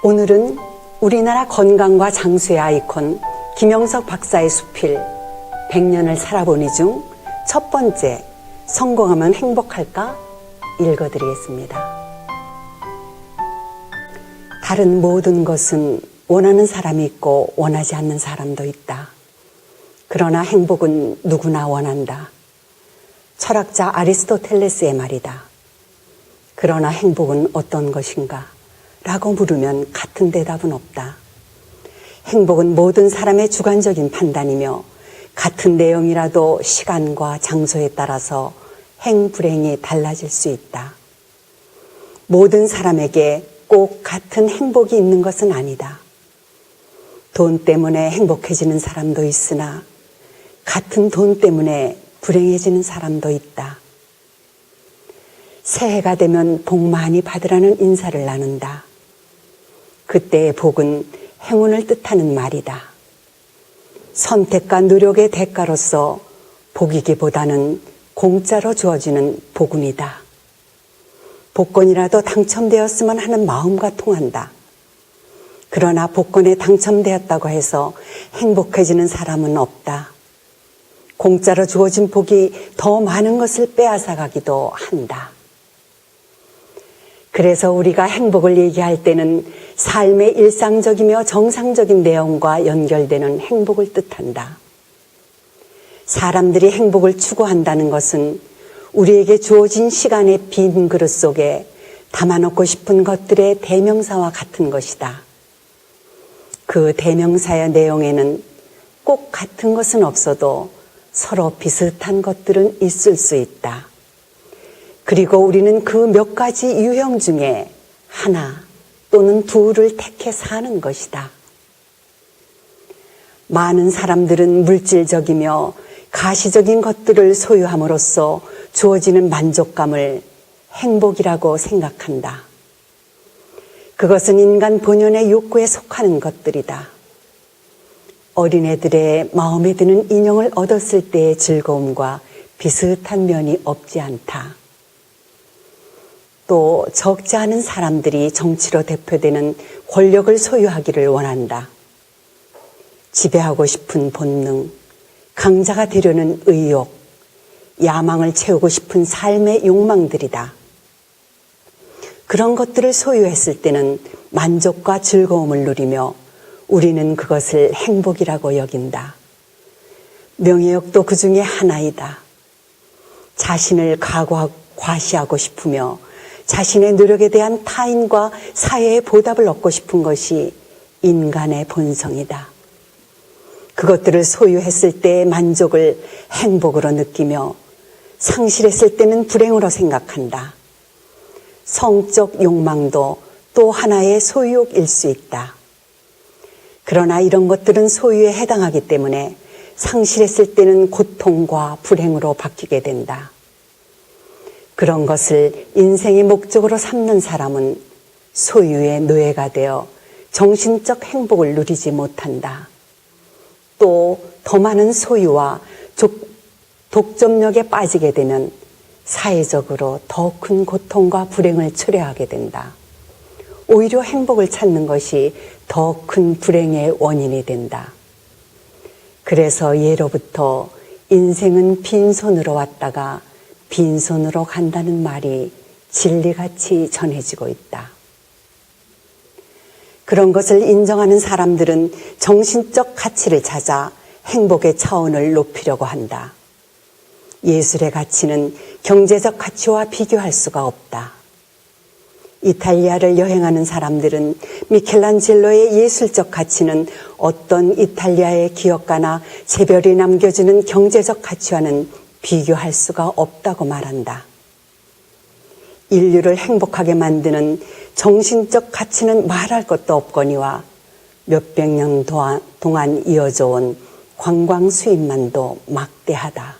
오늘은 우리나라 건강과 장수의 아이콘 김영석 박사의 수필 100년을 살아보니 중 첫 번째 성공하면 행복할까 읽어드리겠습니다. 다른 모든 것은 원하는 사람이 있고 원하지 않는 사람도 있다. 그러나 행복은 누구나 원한다. 철학자 아리스토텔레스의 말이다. 그러나 행복은 어떤 것인가? 라고 물으면 같은 대답은 없다. 행복은 모든 사람의 주관적인 판단이며 같은 내용이라도 시간과 장소에 따라서 행불행이 달라질 수 있다. 모든 사람에게 꼭 같은 행복이 있는 것은 아니다. 돈 때문에 행복해지는 사람도 있으나 같은 돈 때문에 불행해지는 사람도 있다. 새해가 되면 복 많이 받으라는 인사를 나눈다. 그때의 복은 행운을 뜻하는 말이다. 선택과 노력의 대가로서 복이기보다는 공짜로 주어지는 복운이다. 복권이라도 당첨되었으면 하는 마음과 통한다. 그러나 복권에 당첨되었다고 해서 행복해지는 사람은 없다. 공짜로 주어진 복이 더 많은 것을 빼앗아가기도 한다. 그래서 우리가 행복을 얘기할 때는 삶의 일상적이며 정상적인 내용과 연결되는 행복을 뜻한다. 사람들이 행복을 추구한다는 것은 우리에게 주어진 시간의 빈 그릇 속에 담아놓고 싶은 것들의 대명사와 같은 것이다. 그 대명사의 내용에는 꼭 같은 것은 없어도 서로 비슷한 것들은 있을 수 있다. 그리고 우리는 그 몇 가지 유형 중에 하나 또는 둘을 택해 사는 것이다. 많은 사람들은 물질적이며 가시적인 것들을 소유함으로써 주어지는 만족감을 행복이라고 생각한다. 그것은 인간 본연의 욕구에 속하는 것들이다. 어린애들의 마음에 드는 인형을 얻었을 때의 즐거움과 비슷한 면이 없지 않다. 또 적지 않은 사람들이 정치로 대표되는 권력을 소유하기를 원한다. 지배하고 싶은 본능, 강자가 되려는 의욕, 야망을 채우고 싶은 삶의 욕망들이다. 그런 것들을 소유했을 때는 만족과 즐거움을 누리며 우리는 그것을 행복이라고 여긴다. 명예욕도 그 중에 하나이다. 자신을 과시하고 싶으며 자신의 노력에 대한 타인과 사회의 보답을 얻고 싶은 것이 인간의 본성이다. 그것들을 소유했을 때의 만족을 행복으로 느끼며 상실했을 때는 불행으로 생각한다. 성적 욕망도 또 하나의 소유욕일 수 있다. 그러나 이런 것들은 소유에 해당하기 때문에 상실했을 때는 고통과 불행으로 바뀌게 된다. 그런 것을 인생의 목적으로 삼는 사람은 소유의 노예가 되어 정신적 행복을 누리지 못한다. 또 더 많은 소유와 독점력에 빠지게 되면 사회적으로 더 큰 고통과 불행을 초래하게 된다. 오히려 행복을 찾는 것이 더 큰 불행의 원인이 된다. 그래서 예로부터 인생은 빈손으로 왔다가 빈손으로 간다는 말이 진리같이 전해지고 있다. 그런 것을 인정하는 사람들은 정신적 가치를 찾아 행복의 차원을 높이려고 한다. 예술의 가치는 경제적 가치와 비교할 수가 없다. 이탈리아를 여행하는 사람들은 미켈란젤로의 예술적 가치는 어떤 이탈리아의 기업가나 재벌이 남겨주는 경제적 가치와는 비교할 수가 없다고 말한다. 인류를 행복하게 만드는 정신적 가치는 말할 것도 없거니와 몇백 년 동안 이어져 온 관광 수입만도 막대하다.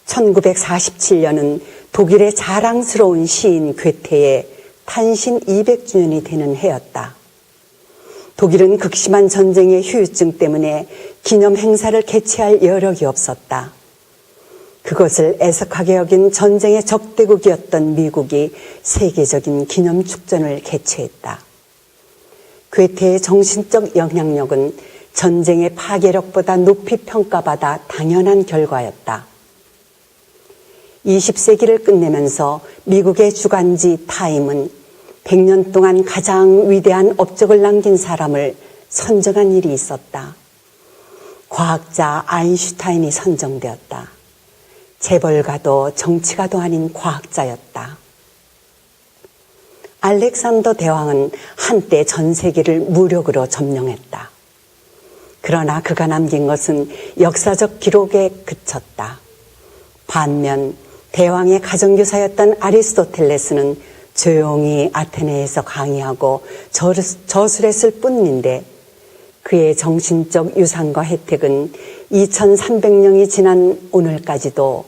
1947년은 독일의 자랑스러운 시인 괴테의 탄신 200주년이 되는 해였다. 독일은 극심한 전쟁의 후유증 때문에 기념 행사를 개최할 여력이 없었다. 그것을 애석하게 여긴 전쟁의 적대국이었던 미국이 세계적인 기념축전을 개최했다. 괴테의 정신적 영향력은 전쟁의 파괴력보다 높이 평가받아 당연한 결과였다. 20세기를 끝내면서 미국의 주간지 타임은 100년 동안 가장 위대한 업적을 남긴 사람을 선정한 일이 있었다. 과학자 아인슈타인이 선정되었다. 재벌가도 정치가도 아닌 과학자였다. 알렉산더 대왕은 한때 전 세계를 무력으로 점령했다. 그러나 그가 남긴 것은 역사적 기록에 그쳤다. 반면 대왕의 가정교사였던 아리스토텔레스는 조용히 아테네에서 강의하고 저술했을 뿐인데 그의 정신적 유산과 혜택은 2300년이 지난 오늘까지도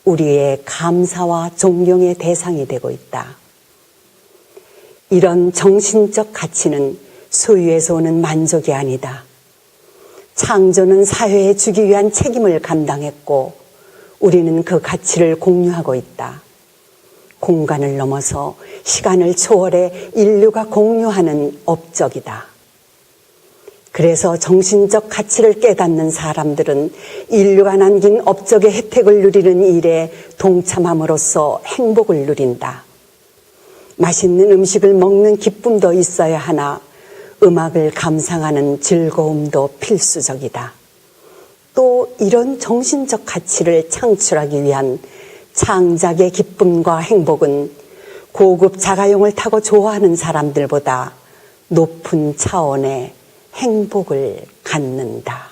우리의 감사와 존경의 대상이 되고 있다. 이런 정신적 가치는 소유에서 오는 만족이 아니다. 창조는 사회에 주기 위한 책임을 감당했고 우리는 그 가치를 공유하고 있다. 공간을 넘어서 시간을 초월해 인류가 공유하는 업적이다. 그래서 정신적 가치를 깨닫는 사람들은 인류가 남긴 업적의 혜택을 누리는 일에 동참함으로써 행복을 누린다. 맛있는 음식을 먹는 기쁨도 있어야 하나 음악을 감상하는 즐거움도 필수적이다. 또 이런 정신적 가치를 창출하기 위한 창작의 기쁨과 행복은 고급 자가용을 타고 좋아하는 사람들보다 높은 차원의 행복을 갖는다.